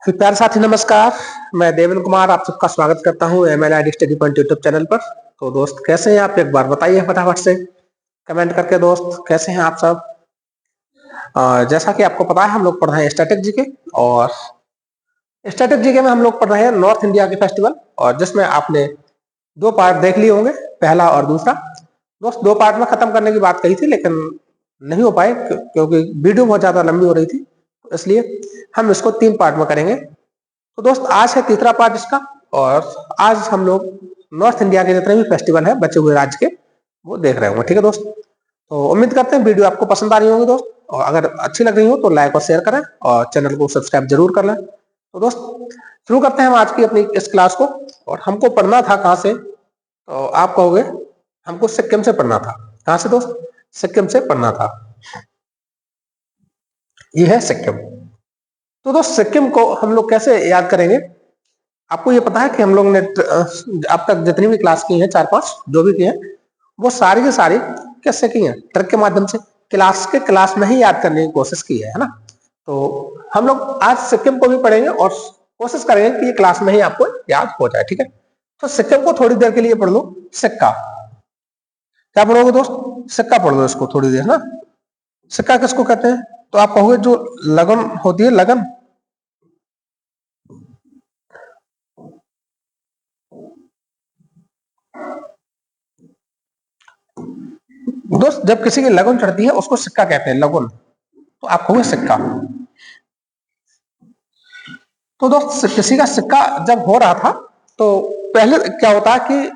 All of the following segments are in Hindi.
प्यारे साथी नमस्कार। मैं देवेंद्र कुमार आप सबका स्वागत करता हूं MLID study point YouTube channel पर। तो दोस्त कैसे हैं आप, एक बार बताइए फटाफट से कमेंट करके। दोस्त कैसे हैं आप सब? जैसा कि आपको पता है हम लोग पढ़ रहे हैं स्टैटिक जीके, और स्टैटिक जीके में हम लोग पढ़ रहे हैं नॉर्थ इंडिया के फेस्टिवल, और जिसमें आपने दो पार्ट देख लिए होंगे, पहला और दूसरा। दोस्त दो पार्ट में खत्म करने की बात कही थी लेकिन नहीं हो पाए क्योंकि वीडियो बहुत ज्यादा लंबी हो रही थी, तो इसलिए हम इसको 3 पार्ट में करेंगे। तो दोस्त आज है तीसरा पार्ट इसका, और आज हम लोग नॉर्थ इंडिया के जितने भी फेस्टिवल है बचे हुए राज्य के वो देख रहे होंगे। ठीक है दोस्त, तो उम्मीद करते हैं वीडियो आपको पसंद आ रही होगी दोस्त, और अगर अच्छी लग रही हो तो लाइक और शेयर करें और चैनल को सब्सक्राइब जरूर कर लें। तो दोस्त शुरू करते हैं हम आज की अपनी इस क्लास को। और हमको पढ़ना था कहाँ से, तो आप कहोगे हमको सिक्किम से पढ़ना था। कहाँ से दोस्त? सिक्किम से पढ़ना था। ये है सिक्किम। तो दोस्त सिक्किम को हम लोग कैसे याद करेंगे? आपको ये पता है कि हम लोग ने अब तक जितनी भी क्लास की हैं, 4-5 जो भी की हैं, वो सारी की सारी कैसे की हैं? ट्रिक के माध्यम से क्लास में ही याद करने की कोशिश की है ना। तो हम लोग आज सिक्किम को भी पढ़ेंगे और कोशिश करेंगे कि ये क्लास में ही आपको याद हो जाए। ठीक है, तो सिक्किम को थोड़ी देर के लिए पढ़ लो। सिक्का क्या पढ़ोगे दोस्त? सिक्का पढ़ लो इसको थोड़ी देर ना। सिक्का किसको कहते हैं? तो आप कहोगे जो लगन होती है, लगन। दोस्त जब किसी की लगन चढ़ती है उसको सिक्का कहते हैं, लगन। तो आप कहोगे सिक्का। तो दोस्त किसी का सिक्का जब हो रहा था तो पहले क्या होता है कि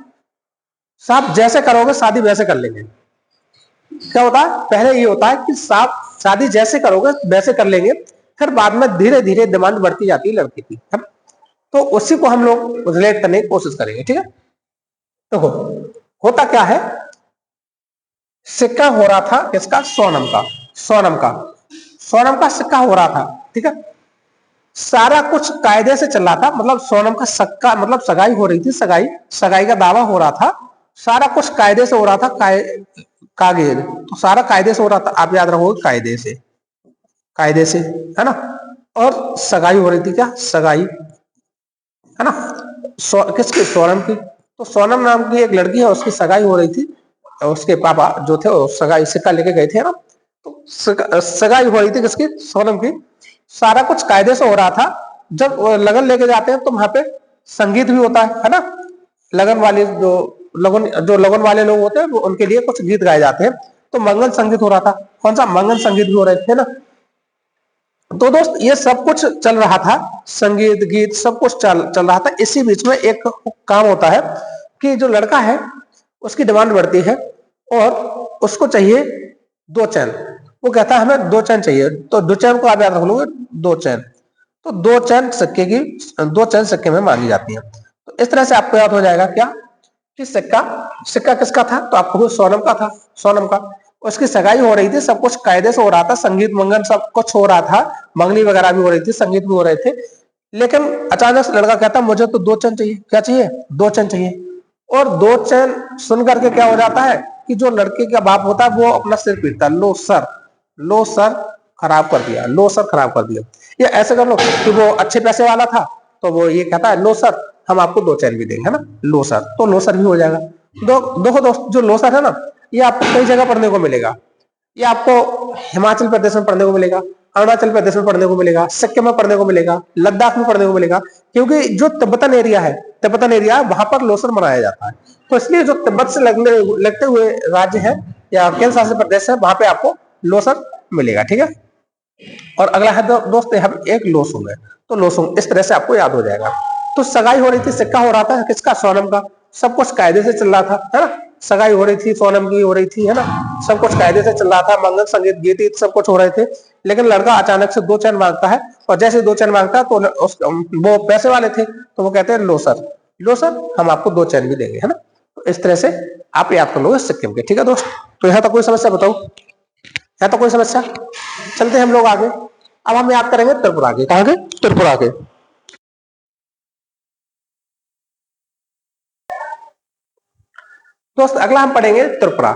साहब जैसे करोगे शादी वैसे कर लेंगे। क्या होता है? पहले ये होता है कि साहब शादी जैसे करोगे वैसे कर लेंगे, फिर बाद में धीरे धीरे डिमांड बढ़ती जाती है लड़की की। तो उसी को हम लोग रिलेट करने की कोशिश करेंगे। ठीक है, देखो होता क्या है, सिक्का हो रहा था किसका? सोनम का। सोनम का सोनम का सिक्का हो रहा था। ठीक है, सारा कुछ कायदे से चल रहा था, मतलब सोनम का सक्का मतलब सगाई हो रही थी, सगाई का दावा हो रहा था, सारा कुछ कायदे से हो रहा था। कागेर तो सारा कायदे से हो रहा था। आप याद रखोगे कायदे से, है ना। और सगाई हो रही थी, क्या सगाई, है ना। किसकी? सोनम की। तो सोनम नाम की एक लड़की है, उसकी सगाई हो रही थी। उसके पापा जो थे वो सगाई सिक्का लेके गए थे ना। तो सगाई हो रही थी किसकी? सोनम की। सारा कुछ कायदे से हो रहा था। जब लगन लेके जाते हैं तो वहां पे संगीत भी होता है ना। लगन वाले जो लगन वाले लोग होते हैं उनके लिए कुछ गीत गाए जाते हैं। तो मंगल संगीत हो रहा था। कौन सा? मंगल संगीत भी हो रहे थे ना। तो दोस्त ये सब कुछ चल रहा था, संगीत गीत सब कुछ चल रहा था। इसी बीच में एक काम होता है कि जो लड़का है उसकी डिमांड बढ़ती है और उसको चाहिए 2 चैन। वो कहता है हमें 2 चैन चाहिए। तो 2 चैन को आप याद रख लोगे, 2 चैन। तो 2 चैन सिक्के में मांगी जाती है। तो इस तरह से आपको याद हो जाएगा क्या कि सिक्का सिक्का किसका था? तो आपको सोनम का था। सोनम का। उसकी सगाई हो रही थी, सब कुछ कायदे से हो रहा था, संगीत मंगन सब कुछ हो रहा था, मंगनी वगैरह भी हो रही थी, संगीत भी हो रहे थे। लेकिन अचानक से लड़का कहता मुझे तो 2 चैन चाहिए। क्या चाहिए? 2 चैन चाहिए। और 2 चैन सुन करके क्या हो जाता है कि जो लड़के का बाप होता है वो अपना सिर पीटता है, लो सर खराब कर दिया, लो सर खराब कर दिया। ये ऐसे कर लो कि वो अच्छे पैसे वाला था तो वो ये कहता है लो सर हम आपको 2 चैन भी देंगे, है ना। लो सर, तो लो सर भी हो जाएगा। देखो दोस्त जो लो सर है ना, ये आपको कई जगह पढ़ने को मिलेगा। ये आपको हिमाचल प्रदेश में पढ़ने को मिलेगा, अरुणाचल प्रदेश में पढ़ने को मिलेगा, सिक्किम में पढ़ने को मिलेगा, लद्दाख में पढ़ने को मिलेगा। क्योंकि जो तिब्बतन एरिया वहां पर लोसर मनाया जाता है। तो इसलिए जो तिब्बत से लगते हुए राज्य है या केंद्र शासित प्रदेश है वहां पे आपको लोसर मिलेगा। ठीक है, और अगला है दोस्त एक लोसुंग है। तो लोसुंग इस तरह से आपको याद हो जाएगा। तो सगाई हो रही थी, सिक्का हो रहा था किसका? सोनम का। सब कुछ कायदे से चल रहा था, है ना। सगाई हो रही थी, सोनम की हो रही थी, है ना। सब कुछ कायदे से चल रहा था, मंगल संगीत गीत सब कुछ हो रहे थे। लेकिन लड़का अचानक से 2 चैन मांगता है, और जैसे 2 चैन मांगता है तो वो पैसे वाले थे तो वो कहते हैं लो सर हम आपको 2 चैन भी देंगे, है ना। तो इस तरह से आप याद कर लोगे सिक्किम के। ठीक है दोस्त, तो यहाँ तक कोई समस्या बताओ? है तो कोई समस्या? चलते हैं हम लोग आगे। अब हम याद करेंगे त्रिपुरा के। कहां के? त्रिपुरा के। दोस्त अगला हम पढ़ेंगे त्रिपुरा।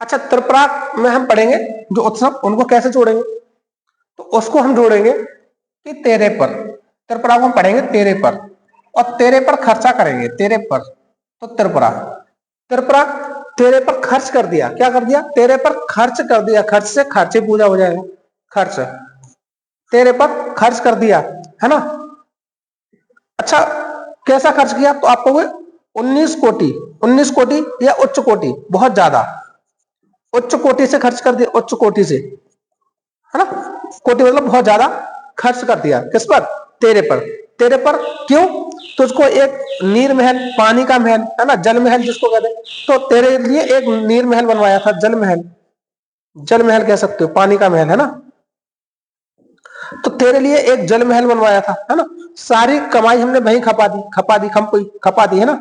अच्छा, त्रिपुरा में हम पढ़ेंगे जो उत्सव, उनको कैसे जोड़ेंगे? तो उसको हम जोड़ेंगे कि तेरे पर। त्रिपुरा को हम पढ़ेंगे तेरे पर, और तेरे पर खर्चा करेंगे, तेरे पर, तो त्रिपुरा, त्रिपुरा तेरे पर खर्च कर दिया, क्या कर दिया, तेरे पर खर्च कर दिया, खर्च से खर्चे पूजा हो जाएगा, खर्च, तेरे पर खर्च कर दिया, है ना। अच्छा, कैसा खर्च किया, तो आपको 19 कोटि, 19 कोटि या उच्च कोटि, बहुत ज्यादा, उच्च कोटि से खर्च कर दिया, उच्च कोटि से, है ना, कोटि मतलब बहुत ज्यादा खर्च कर दिया, किस पर, तेरे पर, तेरे पर, क्यों, तुझको एक नीर महल, पानी का महल, है ना, जल महल जिसको कहते हैं, तो तेरे लिए एक नीर महल बनवाया था, जल महल, जल महल कह सकते हो, पानी का महल, है ना, तो तेरे लिए एक जल महल बनवाया था, है ना, सारी कमाई हमने वहीं खपा दी, खपा दी, खमपुई, खपा दी, है ना,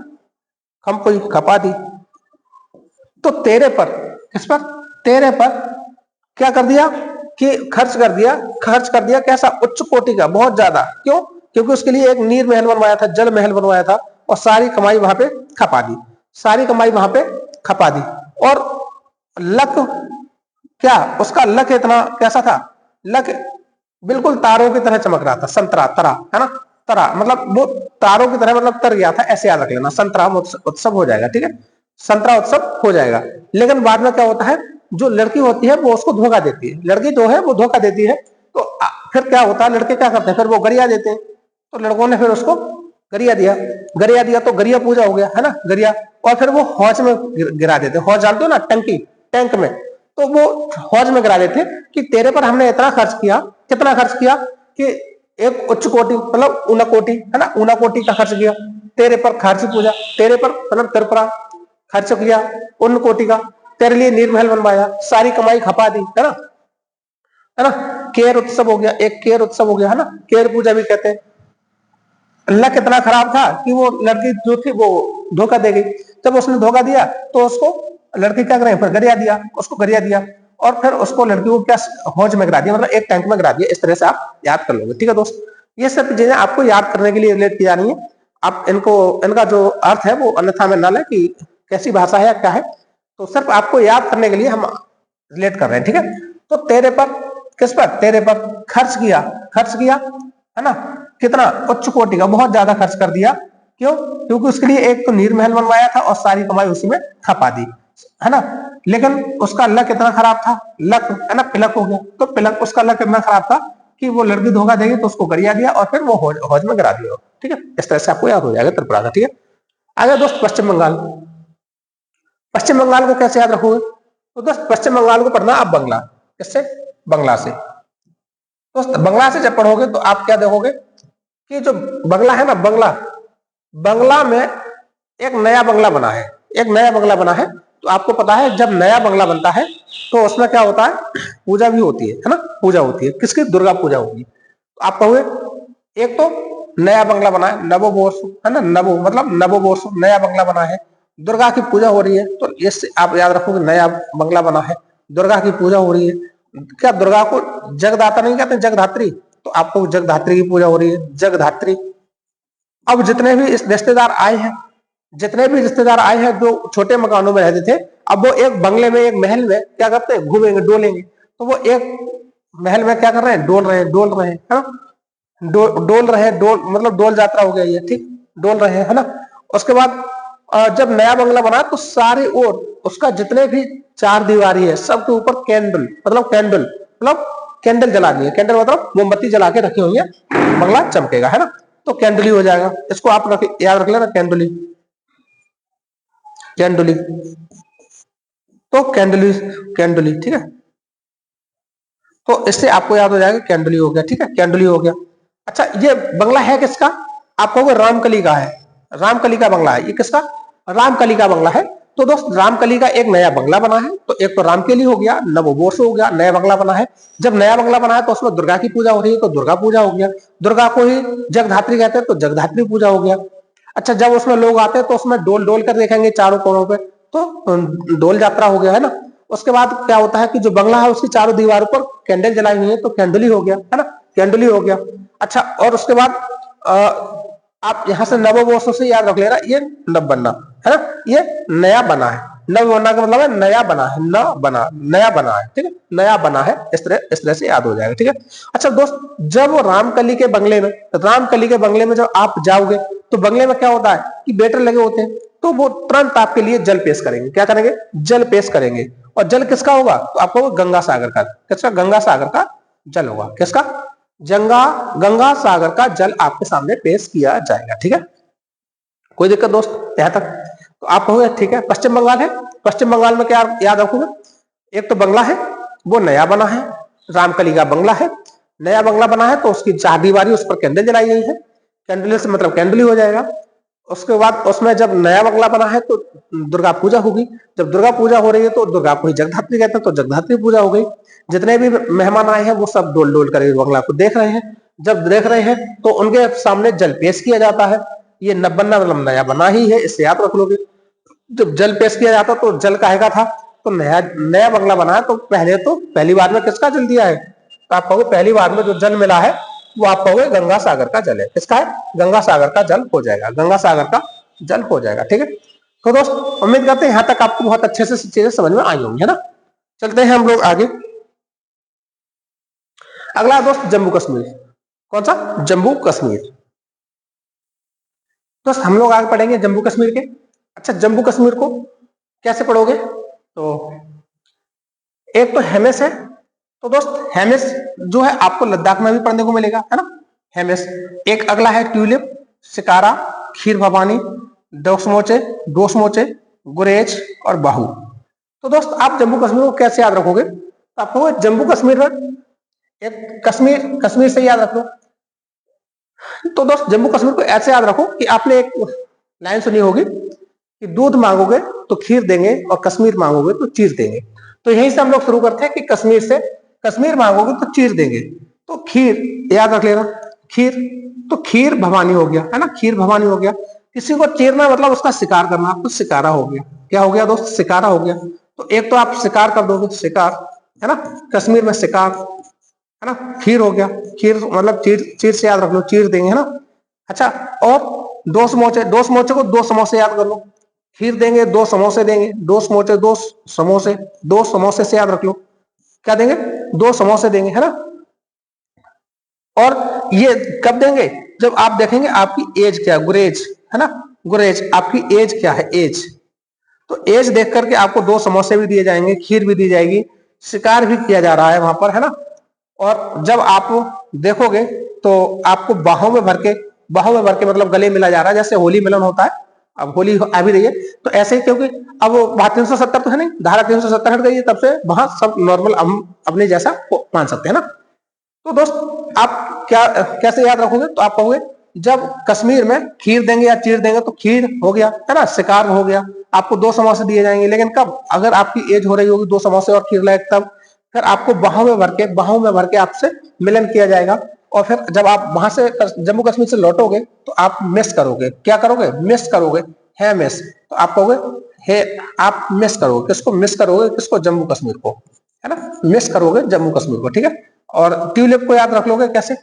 खमपुई, खपा दी, तो तेरे पर, किस पर, तेरे पर क्या कर दिया कि खर्च कर दिया, खर्च कर दिया, कैसा, उच्च कोटि का, बहुत ज्यादा, क्यों, क्योंकि उसके लिए एक नीर महल बनवाया था, जल महल बनवाया था, और सारी कमाई वहां पे खपा दी, सारी कमाई वहां पे खपा दी, और लक, क्या उसका लक इतना कैसा था, लक बिल्कुल तारों की तरह चमक रहा था, संतरा, तरा, है ना, तरा मतलब वो तारों की तरह, मतलब तर गया था, ऐसे याद रख लेना, संतरा उत्सव हो जाएगा, ठीक है, संतरा उत्सव हो जाएगा। लेकिन बाद में क्या होता है, जो लड़की होती है वो उसको धोखा देती है, लड़की जो है वो धोखा देती है, तो फिर क्या होता है, लड़के क्या करते हैं, फिर वो गरिया देते हैं, तो लड़कों ने फिर उसको गरिया दिया, गरिया दिया, तो गरिया पूजा हो गया, है ना, गरिया, और फिर वो हौज में गिरा देते, हौज जानते हो ना, टंकी, टैंक में, तो वो हौज में गिरा देते कि तेरे पर हमने इतना खर्च किया, कितना खर्च किया कि एक उच्च कोटि, मतलब ऊना कोटि, है ना, ऊना कोटि का खर्च किया, तेरे पर खर्च पूजा, तेरे पर मतलब त्रिपुरा खर्च किया, उन्न कोटि का, तेरे लिए नीरमहल बनवाया, सारी कमाई खपा दी, है ना, है ना, केर उत्सव हो गया, एक केर उत्सव हो गया, है ना, केर पूजा भी कहते हैं। लक इतना खराब था कि वो लड़की जो थी वो धोखा दे गई, जब उसने धोखा दिया तो उसको लड़की क्या करें, फिर गरिया दिया, उसको गरिया दिया, और फिर उसको लड़की को क्या हौज में गिरा दिया, मतलब एक टैंक में गिरा दिया, इस तरह से आप याद कर लोगे, ठीक है दोस्त, ये सब चीजें आपको याद करने के लिए रिलेट की जा रही है, आप इनको, इनका जो अर्थ है वो अन्यथा में ना ले कि कैसी भाषा है या क्या है, तो सिर्फ आपको याद करने के लिए हम रिलेट कर रहे हैं, ठीक है। तो तेरे पर, किस पर, तेरे पर खर्च किया, खर्च किया, है ना, कितना, उच्च कोटि का, बहुत ज्यादा खर्च कर दिया, क्यों, क्योंकि उसके लिए एक तो नीर महल बनवाया था और सारी कमाई उसी में खपा दी, है ना, लेकिन उसका लक इतना खराब था, लक, है ना, पिलक हो गया, तो पिलक, उसका लक इतना खराब था कि वो लड़की धोखा देगी, तो उसको गरिया दिया और फिर वो हौज में गिरा दिया, ठीक है, इस तरह से आपको याद हो जाएगा त्रिपुरा का, ठीक है। आगे दोस्त पश्चिम बंगाल, पश्चिम बंगाल को कैसे याद रखोगे, तो दोस्त पश्चिम बंगाल को पढ़ना आप बंगला, किससे, बंगला से, दोस्त बंगला से जब पढ़ोगे तो आप क्या देखोगे कि जो बंगला है ना, बंगला, बंगला में एक नया बंगला बना है, एक नया बंगला बना है, तो आपको पता है जब नया बंगला बनता है तो उसमें क्या होता है, पूजा भी होती है ना, पूजा होती है, किसकी, दुर्गा पूजा होगी, तो आप कहोगे एक तो नया बंगला बना है, नवोवर्ष, है ना, नवो मतलब नवोवर्ष, नया बंगला बना है, दुर्गा की पूजा हो रही है, तो इससे आप याद रखोगे नया बंगला बना है, दुर्गा की पूजा हो रही है, क्या दुर्गा को जगदाता नहीं कहते, जगधात्री, तो आपको जगधात्री की पूजा हो रही है, जगधात्री। अब जितने भी इस रिश्तेदार आए हैं, जितने भी रिश्तेदार आए हैं जो छोटे मकानों में रहते थे, अब वो एक बंगले में, एक महल में क्या करते हैं, घूमेंगे, डोलेंगे, तो वो एक महल में क्या कर रहे हैं, डोल रहे हैं, डोल रहे हैं, है ना, डोल रहे हैं, डोल मतलब डोल यात्रा हो गया ये, ठीक, डोल रहे हैं, है ना। उसके बाद जब नया बंगला बना तो सारे ओर उसका जितने भी चार दीवारी है सबके ऊपर कैंडल, मतलब कैंडल, मतलब कैंडल जला दिए, कैंडल मतलब मोमबत्ती जला के रखी हुई है, बंगला चमकेगा, है ना, तो कैंडली हो जाएगा, इसको आप याद रख लेना, कैंडली, कैंडली, तो कैंडली, कैंडली, ठीक है, तो इससे आपको याद हो जाएगा कैंडली हो गया, ठीक है, कैंडली हो गया। अच्छा, ये बंगला है किसका, आप कहोगे रामकली का है, रामकली का बंगला है, ये किसका, रामकली का बंगला है, तो दोस्त रामकली का एक नया बंगला बना है, तो एक तो रामकली हो गया, नवोवर्ष हो गया, नया बंगला बना है, जब नया बंगला बना है तो उसमें दुर्गा की पूजा हो रही है, तो दुर्गा पूजा हो गया, दुर्गा को ही जगधात्री कहते हैं, तो जगधात्री पूजा हो गया। अच्छा, जब उसमें लोग आते हैं तो उसमें डोल डोल कर देखेंगे चारों कोनों पे, तो डोल यात्रा हो गया, है ना। उसके बाद क्या होता है कि जो बंगला है उसकी चारों दीवारों पर कैंडल जलाई हुई है, तो कैंडली हो गया, है ना, कैंडली हो गया। अच्छा, और उसके बाद आप यहां से नवोवर्ष से याद रख लेना, ये नव बनना, है ना, ये नया बना है, नव बना का मतलब है नया बना है, न बना, नया बना है, ठीक है, नया बना है, इस तरह से याद हो जाएगा, ठीक है। अच्छा दोस्त, जब रामकली के बंगले में, रामकली के बंगले में जब आप जाओगे तो बंगले में क्या होता है कि वेटर लगे होते हैं, तो वो तुरंत आपके लिए जल पेश करेंगे। क्या करेंगे? जल पेश करेंगे। और जल किसका होगा? तो आपको गंगा सागर का, किसका? गंगा सागर का जल होगा। किसका? गंगा सागर का जल आपके सामने पेश किया जाएगा, ठीक है। कोई दिक्कत दोस्त यहां तक? तो आप कहोगे ठीक है। पश्चिम बंगाल है, पश्चिम बंगाल में क्या याद रखोगे? एक तो बंगला है, वो नया बना है, रामकली का बंगला है, नया बंगला बना है, तो उसकी चारदीवारी, उस पर कैंडल जलाई गई है, कैंडल से मतलब कैंडल ही हो जाएगा। उसके बाद उसमें जब नया बंगला बना है तो दुर्गा पूजा होगी, जब दुर्गा पूजा हो रही है तो दुर्गा को ही जगधात्री कहते हैं, तो जगधात्री पूजा हो गई। जितने भी मेहमान आए हैं वो सब डोल डोल कर बंगला को देख रहे हैं। जब देख रहे हैं तो उनके सामने जल पेश किया जाता है। ये न बनना मतलब नया बना ही है, इससे याद रख लोगे। जब जल पेश किया जाता तो जल काहेगा था? तो नया नया बंगला बना है, तो पहली बार में किसका जल दिया है? तो आप कहोगे पहली बार में जो जल मिला है वो आप कहोगे गंगा सागर का जल है। किसका है? गंगा सागर का जल हो जाएगा, गंगा सागर का जल हो जाएगा, ठीक है। तो दोस्त उम्मीद करते हैं यहां तक आपको बहुत अच्छे से चीजें समझ में आई होंगी, है ना। चलते हैं हम लोग आगे। अगला दोस्त जम्मू कश्मीर। कौन सा? जम्मू कश्मीर। दोस्त हम लोग आगे पढ़ेंगे जम्मू कश्मीर के। अच्छा, जम्मू कश्मीर को कैसे पढ़ोगे? तो एक तो हेमिस है, तो दोस्त हेमिस जो है आपको लद्दाख में भी पढ़ने को मिलेगा, है ना, हेमिस। एक अगला है ट्यूलिप, शिकारा, खीर भवानी, डोसमोचे, गुरेज और बाहू। तो दोस्त आप जम्मू कश्मीर को कैसे याद रखोगे? तो आपको जम्मू कश्मीर में एक कश्मीर से याद रख लो। तो दोस्त जम्मू कश्मीर को ऐसे याद रखो कि आपने एक लाइन सुनी होगी कि दूध मांगोगे तो खीर देंगे और कश्मीर मांगोगे तो चीर देंगे। तो यहीं से हम लोग शुरू करते हैं कि कश्मीर से, कश्मीर मांगोगे तो चीर देंगे, तो खीर याद रख लेना, खीर। तो खीर भवानी हो गया, है ना, खीर भवानी हो गया। किसी को चीरना मतलब उसका शिकार करना, तो शिकारा हो गया। क्या हो गया दोस्त? शिकारा हो गया। तो एक तो आप शिकार कर दोगे, शिकार, है ना, कश्मीर में शिकार, है ना। खीर हो गया, खीर मतलब चीर, चीर से याद रख लो, चीर देंगे, है ना। अच्छा, और दो समोसे, दो समोसे को दो समोसे याद कर लो। खीर देंगे, दो समोसे देंगे, दो समोसे, दो समोसे, दो समोसे से याद रख लो। क्या देंगे? दो समोसे देंगे, है ना। और ये कब देंगे? जब आप देखेंगे आपकी एज क्या है, गुरेज, है ना, गुरेज, आपकी एज क्या है, एज। तो एज देख करके आपको दो समोसे भी दिए जाएंगे, खीर भी दी जाएगी, शिकार भी किया जा रहा है वहां पर, है ना। और जब आप देखोगे तो आपको बाहों में भर के मतलब गले मिला जा रहा है, जैसे होली मिलन होता है। अब होली आ भी रही है तो ऐसे ही, क्योंकि अब वहां 370 तो है नहीं, धारा 370 हट गई है, तब से वहां सब नॉर्मल हम अपने जैसा मान सकते हैं ना। तो दोस्त आप क्या कैसे याद रखोगे? तो आप कहोगे जब कश्मीर में खीर देंगे या चीर देंगे, तो खीर हो गया, है ना, शिकार हो गया, आपको दो समोसे दिए जाएंगे। लेकिन कब? अगर आपकी एज हो रही होगी दो समोसे और खीर लायक, तब फिर आपको बाहों में भर के आपसे मिलन किया जाएगा। और फिर जब आप वहां से जम्मू कश्मीर से लौटोगे तो आप मिस करोगे। क्या करोगे? मिस करोगे, है मिस। तो आप कहोगे हे, आप मिस करोगे, किसको मिस करोगे? किसको? जम्मू कश्मीर को, है ना, मिस करोगे जम्मू कश्मीर को, ठीक है। और ट्यूलिप को याद रख लोगे कैसे?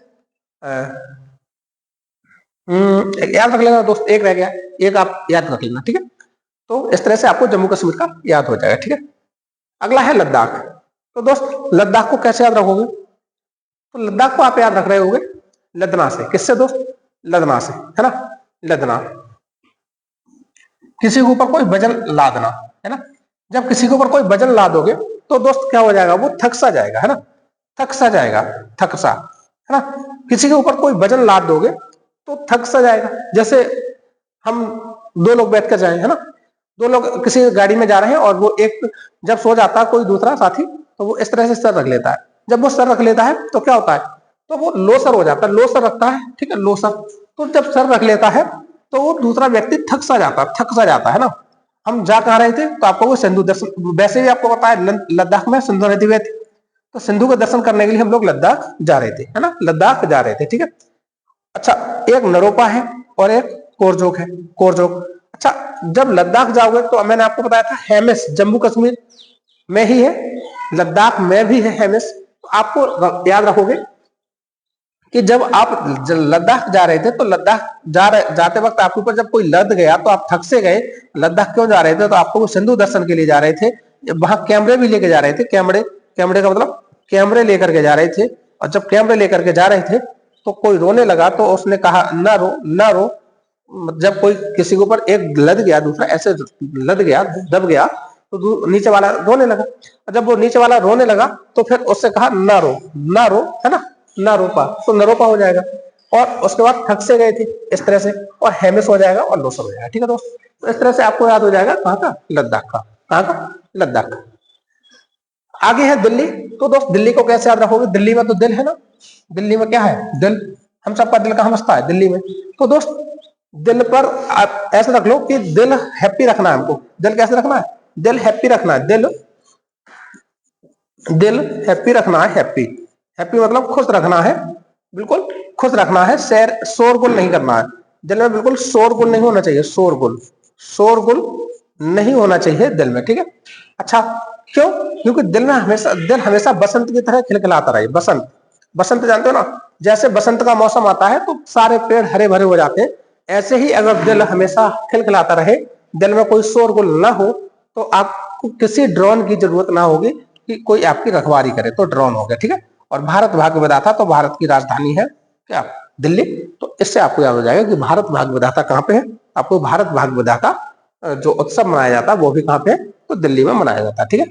याद रख लेना दोस्त, एक रह गया, एक आप याद रख लेना, ठीक है। तो इस तरह से आपको जम्मू कश्मीर का याद हो जाएगा, ठीक है। अगला है लद्दाख। तो दोस्त लद्दाख को कैसे याद रखोगे? तो लद्दाख को आप याद रख रहे होगे लदना से। किससे दोस्त? लदना से, है ना, लदना। किसी के ऊपर कोई वजन लादना, है ना। जब किसी के ऊपर कोई वजन लादोगे तो दोस्त क्या हो जाएगा? वो थक सा जाएगा, है ना, थक सा जाएगा, थक सा, है ना। किसी के ऊपर कोई वजन लाद दोगे तो थक सा जाएगा। जैसे हम दो लोग बैठ कर जाए, है ना, दो लोग किसी गाड़ी में जा रहे हैं और वो एक जब सो जाता है कोई दूसरा साथी, तो वो इस तरह से सर रख लेता है। जब वो सर रख लेता है तो क्या होता है? तो वो लो सर हो जाता है, लो सर रखता है, ठीक है, लो सर। तो जब सर रख लेता है तो वो दूसरा व्यक्ति थक सा जाता है ना। हम जा कहाँ रहे थे? तो आपको वो सिंधु दर्शन, वैसे भी आपको पता है लद्दाख में सिंधु नदी बहती, तो सिंधु के दर्शन करने के लिए हम लोग लद्दाख जा रहे थे, है ना, लद्दाख जा रहे थे, ठीक है। अच्छा, एक नरोपा है और एक कोरजोक है, कोरजोक। अच्छा, जब लद्दाख जाओगे तो मैंने आपको बताया था हेमिस जम्मू कश्मीर में ही है, लद्दाख में भी है हेमिस। तो आपको याद रखोगे कि जब आप लद्दाख जा रहे थे तो लद्दाख जाते वक्त आपके ऊपर जब कोई लद गया तो आप थक से गए। लद्दाख क्यों जा रहे थे? तो आपको सिंधु दर्शन के लिए जा रहे थे। वहां कैमरे भी लेके जा रहे थे। कैमरे कैमरे का मतलब कैमरे लेकर के जा रहे थे। और जब कैमरे लेकर के जा रहे थे तो कोई रोने लगा तो उसने कहा ना रो ना रो। जब कोई किसी के ऊपर एक लद गया, दूसरा ऐसे लद गया, दब गया, तो नीचे वाला रोने लगा। और जब वो नीचे वाला रोने लगा तो फिर उससे कहा ना रो ना रो, है ना, ना रोपा, तो नरोपा हो जाएगा। और उसके बाद थक से गए थे इस तरह से, और हेमिस हो जाएगा और लोसर हो जाएगा। ठीक है दोस्त, तो इस तरह से आपको याद हो जाएगा कहाँ का? लद्दाख का। कहाँ का? लद्दाख का। आगे है दिल्ली। तो दोस्त दिल्ली को कैसे याद रखोगे? दिल्ली में तो दिल है ना, दिल्ली में क्या है? दिल। हम सबका दिल कहाँ बसता है? दिल्ली में। तो दोस्त दिल पर आप ऐसे रख लो कि दिल हैप्पी रखना है हमको। दिल कैसे रखना है? दिल हैप्पी रखना है। दिल दिल हैप्पी रखना है। हैप्पी हैप्पी मतलब खुश रखना है, बिल्कुल खुश रखना है। शोरगुल नहीं करना है। दिल में बिल्कुल शोरगुल नहीं होना चाहिए। शोरगुल शोरगुल नहीं होना चाहिए दिल में। ठीक है। अच्छा, क्यों? क्योंकि दिल हमेशा बसंत की तरह खिलखिलाता रहे। बसंत बसंत जानते हो ना, जैसे बसंत का मौसम आता है तो सारे पेड़ हरे भरे हो जाते हैं। ऐसे ही अगर दिल हमेशा खिलखिलाता रहे, दिल में कोई शोरगुल ना हो, तो आपको किसी ड्रोन की जरूरत ना होगी कि कोई आपकी रखवाली करे। तो ड्रोन हो गया। ठीक है। और भारत भाग्य विधाता, तो भारत की राजधानी है क्या? दिल्ली। तो इससे आपको याद हो जाएगा कि भारत भाग्य विधाता कहाँ पे है। आपको भारत भाग्य विधाता जो उत्सव मनाया जाता है वो भी कहाँ पे है? तो दिल्ली में मनाया जाता है। ठीक है।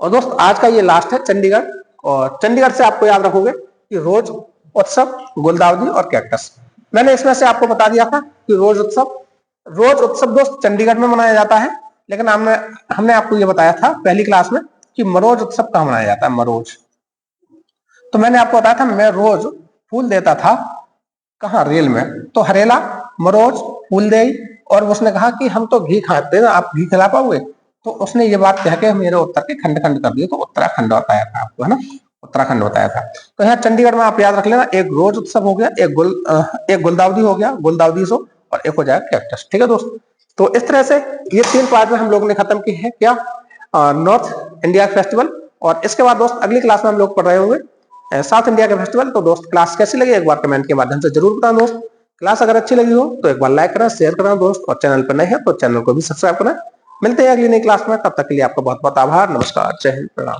और दोस्त आज का ये लास्ट है चंडीगढ़। और चंडीगढ़ से आपको याद रखोगे कि रोज उत्सव, गुलदाउदी और कैक्टस। मैंने इसमें से आपको बता दिया था कि रोज उत्सव दोस्त चंडीगढ़ में मनाया जाता है। लेकिन हमने आपको ये बताया था पहली क्लास में कि मरोज उत्सव कहाँ मनाया जाता है। मरोज, तो मैंने आपको बताया था मैं रोज फूल देता था कहाँ? रेल में। तो हरेला, मरोज, फूल दे। और उसने कहा कि हम तो घी खाते हैं, आप घी खिला पाओगे? तो उसने ये बात कह के मेरे उत्तर के खंड खंड कर दिए। तो उत्तराखंड बताया था आपको, है ना, उत्तराखंड बताया था। तो यहाँ चंडीगढ़ में आप याद रख लेना, एक रोज उत्सव हो गया, एक गुलदाउदी हो गया, गुलदाउदी सो, और एक हो जाएगा कैक्टस। ठीक है दोस्त। तो इस तरह से ये 3 पार्ट में हम लोग ने खत्म की है क्या? North India festival. और इसके बाद दोस्त अगली क्लास में हम लोग पढ़ रहे होंगे साउथ इंडिया के फेस्टिवल। तो दोस्त क्लास कैसी लगी एक बार कमेंट के माध्यम से जरूर बताना दोस्त। क्लास अगर अच्छी लगी हो तो एक बार लाइक करना, शेयर करना दोस्त, और चैनल पर नए हैं तो चैनल को भी सब्सक्राइब करना। मिलते हैं अगली नई क्लास में, तब तक के लिए आपका बहुत बहुत आभार। नमस्कार, जय हिंद, प्रणाम।